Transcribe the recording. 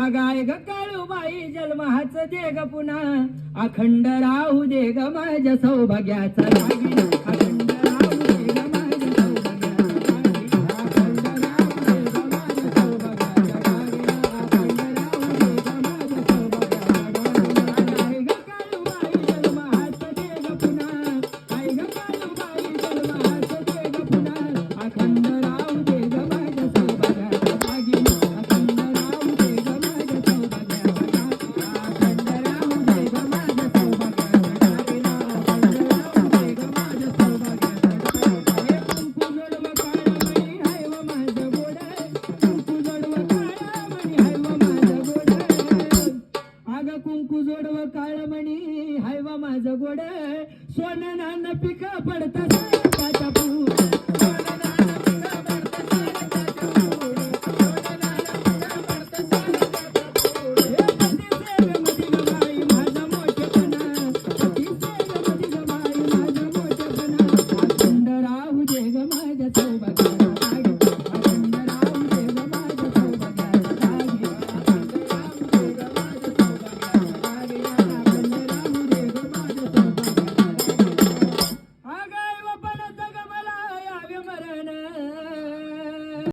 आगाय ग काळूबाई जन्माच दे ग पुन्हा अखंड राहू दे ग माझ्या सौभाग्याचा लागी अखंड राहू दे ग माझ्या सौभाग्याचा लागी अखंड राहू दे ग माझ्या सौभाग्याचा लागी आगाय ग काळूबाई जन्माच दे ग पुन्हा आई ग काळूबाई जन्माच दे ग पुन्हा अखंड राहू दे ग माझ्या सौभाग्याचा लागी अखंड राहू दे ग माझ्या सौभाग्याचा अखंड राहू दे ग माझ्या सौभाग्याचा लागी अखंड राहू दे ग माझ्या सौभाग्याचा हे कुंकू जोडव काळमणी हाय व माझं गोड कुंकू जोडव काळमणी हाय व माझं गोड अगं कुंकू जोडव काळमणी हाय व माझं गोड सोनं नाणं पिकं पडतात